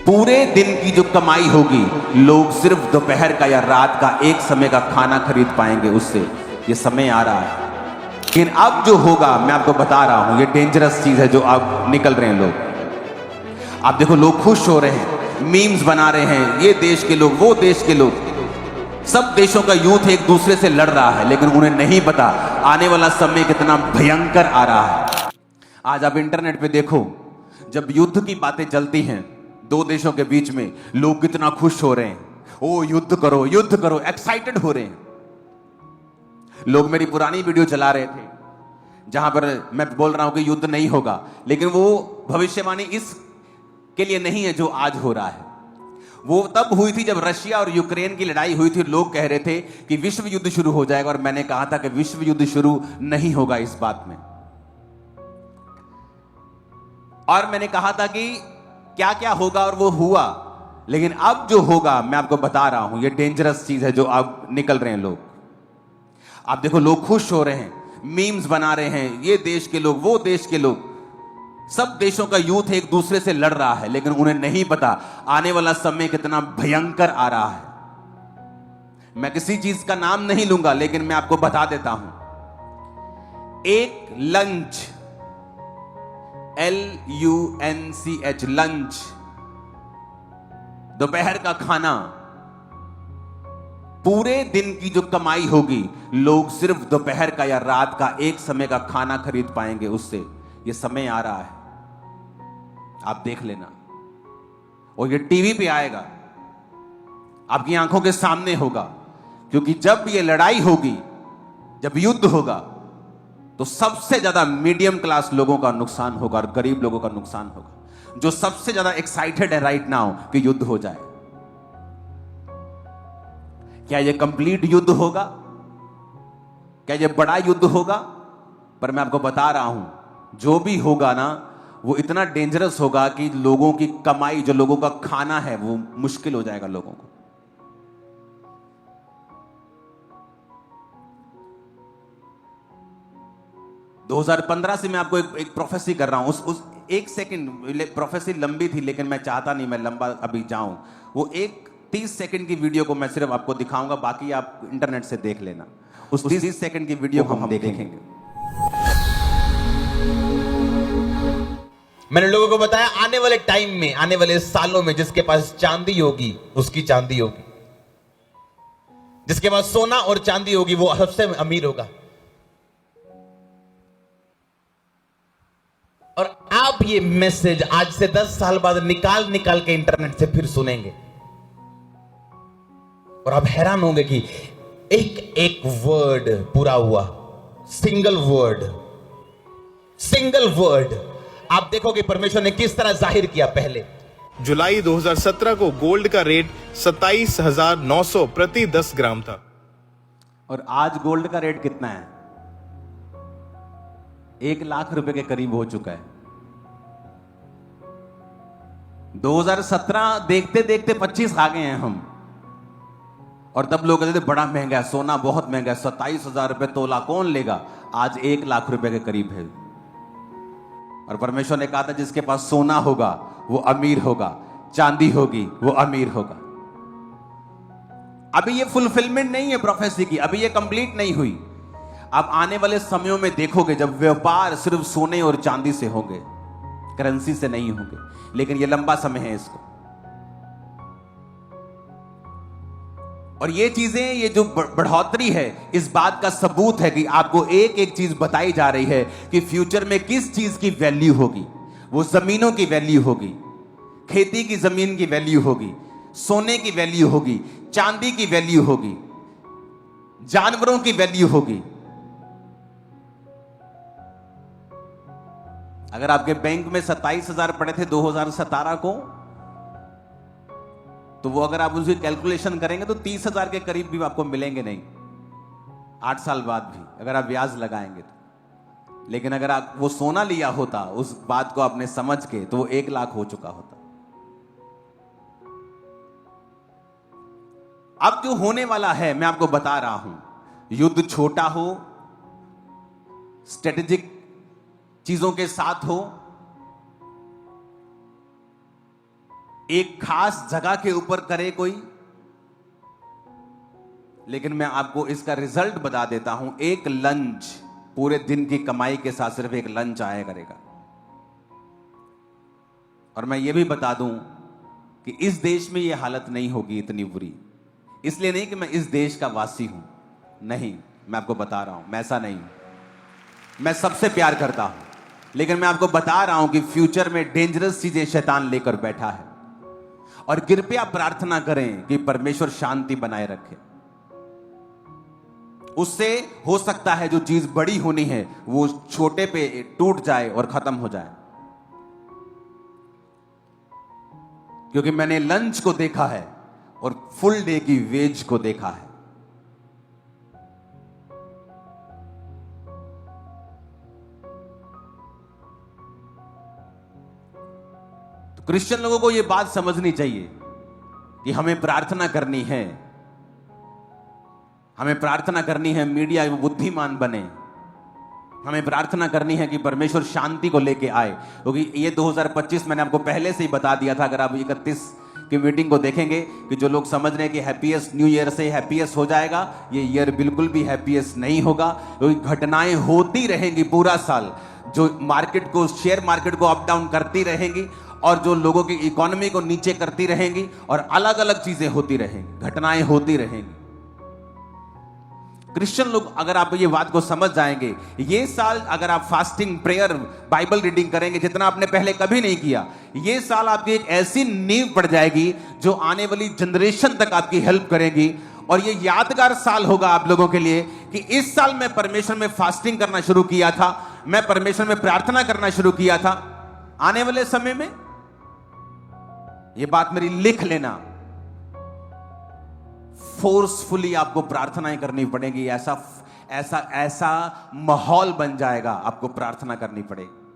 पूरे दिन की जो कमाई होगी लोग सिर्फ दोपहर का या रात का एक समय का खाना खरीद पाएंगे उससे। ये समय आ रहा है, लेकिन अब जो होगा मैं आपको बता रहा हूं, ये डेंजरस चीज है जो अब निकल रहे हैं लोग। आप देखो, लोग खुश हो रहे हैं, मीम्स बना रहे हैं, ये देश के लोग, वो देश के लोग, सब देशों का यूथ एक दूसरे से लड़ रहा है, लेकिन उन्हें नहीं पता आने वाला समय कितना भयंकर आ रहा है। आज आप इंटरनेट पे देखो, जब युद्ध की बातें चलती हैं दो देशों के बीच में, लोग कितना खुश हो रहे हैं, ओ युद्ध करो युद्ध करो, एक्साइटेड हो रहे हैं। लोग मेरी पुरानी वीडियो चला रहे थे जहां पर मैं बोल रहा हूं कि युद्ध नहीं होगा, लेकिन वो भविष्यवाणी इस के लिए नहीं है जो आज हो रहा है। वो तब हुई थी जब रशिया और यूक्रेन की लड़ाई हुई थी। लोग कह रहे थे कि विश्व युद्ध शुरू हो जाएगा, और मैंने कहा था कि विश्व युद्ध शुरू नहीं होगा इस बात में। और मैंने कहा था कि क्या क्या होगा, और वो हुआ। लेकिन अब जो होगा मैं आपको बता रहा हूं, ये डेंजरस चीज है जो अब निकल रहे हैं लोग। आप देखो, लोग खुश हो रहे हैं, मीम्स बना रहे हैं, ये देश के लोग, वो देश के लोग, सब देशों का यूथ एक दूसरे से लड़ रहा है, लेकिन उन्हें नहीं पता आने वाला समय कितना भयंकर आ रहा है। मैं किसी चीज का नाम नहीं लूंगा, लेकिन मैं आपको बता देता हूं, एक लंच, LUNCH, लंच, दोपहर का खाना, पूरे दिन की जो कमाई होगी लोग सिर्फ दोपहर का या रात का एक समय का खाना खरीद पाएंगे उससे। ये समय आ रहा है, आप देख लेना, और ये टीवी पे आएगा, आपकी आंखों के सामने होगा। क्योंकि जब ये लड़ाई होगी, जब युद्ध होगा, तो सबसे ज्यादा मीडियम क्लास लोगों का नुकसान होगा और गरीब लोगों का नुकसान होगा, जो सबसे ज्यादा एक्साइटेड है राइट नाउ कि युद्ध हो जाए। क्या ये कंप्लीट युद्ध होगा? क्या ये बड़ा युद्ध होगा? पर मैं आपको बता रहा हूं, जो भी होगा ना, वो इतना डेंजरस होगा कि लोगों की कमाई, जो लोगों का खाना है, वो मुश्किल हो जाएगा लोगों को। दो 2015 से मैं आपको एक प्रोफेसी कर रहा हूं। उस एक सेकंड प्रोफेसी लंबी थी, लेकिन मैं चाहता नहीं मैं लंबा अभी जाऊं। वो एक 30 सेकंड की वीडियो को मैं सिर्फ आपको दिखाऊंगा, बाकी आप इंटरनेट से देख लेना। उस 30 सेकंड की वीडियो को हम देखेंगे। मैंने लोगों को बताया, आने वाले टाइम में, आने वाले सालों में, जिसके पास चांदी होगी उसकी चांदी होगी, जिसके पास सोना और चांदी होगी वो सबसे अमीर होगा। और आप ये मैसेज आज से 10 साल बाद निकाल निकाल के इंटरनेट से फिर सुनेंगे, और आप हैरान होंगे कि एक एक वर्ड पूरा हुआ, सिंगल वर्ड। आप देखोगे परमेश्वर ने किस तरह जाहिर किया। पहले जुलाई 2017 को गोल्ड का रेट 27,900 प्रति 10 ग्राम था, और आज गोल्ड का रेट कितना है? 1 लाख रुपए के करीब हो चुका है। 2017 देखते देखते 25 आ गए हैं हम, और तब लोग कहते थे बड़ा महंगा है, सोना बहुत महंगा है, 27,000 रुपए तोला कौन लेगा। आज 1 लाख रुपए के करीब है। और परमेश्वर ने कहा था जिसके पास सोना होगा वो अमीर होगा, चांदी होगी वो अमीर होगा। अभी ये फुलफिलमेंट नहीं है प्रोफेसी की, अभी ये कंप्लीट नहीं हुई। आप आने वाले समयों में देखोगे जब व्यापार सिर्फ सोने और चांदी से होंगे, करेंसी से नहीं होंगे। लेकिन ये लंबा समय है इसको। और ये चीजें, ये जो बढ़ोतरी है, इस बात का सबूत है कि आपको एक एक चीज बताई जा रही है कि फ्यूचर में किस चीज की वैल्यू होगी। वो जमीनों की वैल्यू होगी, खेती की जमीन की वैल्यू होगी, सोने की वैल्यू होगी, चांदी की वैल्यू होगी, जानवरों की वैल्यू होगी। अगर आपके बैंक में 27,000 पड़े थे 2017 को, तो वो अगर आप उसकी कैलकुलेशन करेंगे तो 30,000 के करीब भी आपको मिलेंगे नहीं 8 साल बाद भी, अगर आप ब्याज लगाएंगे तो। लेकिन अगर आप वो सोना लिया होता, उस बात को आपने समझ के, तो वो 1 लाख हो चुका होता। अब जो होने वाला है मैं आपको बता रहा हूं, युद्ध छोटा हो, स्ट्रेटेजिक चीजों के साथ हो, एक खास जगह के ऊपर करे कोई, लेकिन मैं आपको इसका रिजल्ट बता देता हूं। एक लंच पूरे दिन की कमाई के साथ सिर्फ एक लंच आया करेगा। और मैं ये भी बता दूं कि इस देश में ये हालत नहीं होगी इतनी बुरी। इसलिए नहीं कि मैं इस देश का वासी हूं, नहीं, मैं आपको बता रहा हूं, मैं ऐसा नहीं हूं। मैं सबसे प्यार करता हूं, लेकिन मैं आपको बता रहा हूं कि फ्यूचर में डेंजरस चीजें शैतान लेकर बैठा है। और कृपया प्रार्थना करें कि परमेश्वर शांति बनाए रखे। उससे हो सकता है जो चीज बड़ी होनी है वो छोटे पे टूट जाए और खत्म हो जाए। क्योंकि मैंने लंच को देखा है और फुल डे की वेज को देखा है। तो क्रिश्चियन लोगों को यह बात समझनी चाहिए कि हमें प्रार्थना करनी है, हमें प्रार्थना करनी है मीडिया बुद्धिमान बने, हमें प्रार्थना करनी है कि परमेश्वर शांति को लेके आए। क्योंकि ये 2025 मैंने आपको पहले से ही बता दिया था। अगर आप 31 की मीटिंग को देखेंगे कि जो लोग समझ रहे हैं कि हैप्पीएस्ट न्यू ईयर से हैप्पीएस्ट हो जाएगा, ये ईयर बिल्कुल भी हैप्पीएस्ट नहीं होगा। क्योंकि घटनाएं होती रहेंगी पूरा साल, जो मार्केट को, शेयर मार्केट को अप डाउन करती रहेंगी और जो लोगों की इकोनॉमी को नीचे करती रहेंगी और अलग अलग चीजें होती रहेंगी, घटनाएं होती रहेंगी। क्रिश्चियन लोग अगर आप ये बात को समझ जाएंगे, ये साल अगर आप फास्टिंग, प्रेयर, बाइबल रीडिंग करेंगे जितना आपने पहले कभी नहीं किया, ये साल आपकी एक ऐसी नींव पड़ जाएगी जो आने वाली जनरेशन तक आपकी हेल्प करेगी। और ये यादगार साल होगा आप लोगों के लिए कि इस साल मैं परमेश्वर में फास्टिंग करना शुरू किया था, मैं परमेश्वर में प्रार्थना करना शुरू किया था। आने वाले समय में ये बात मेरी लिख लेना, फोर्सफुली आपको प्रार्थनाएं करनी पड़ेगी। ऐसा ऐसा ऐसा माहौल बन जाएगा, आपको प्रार्थना करनी पड़ेगी।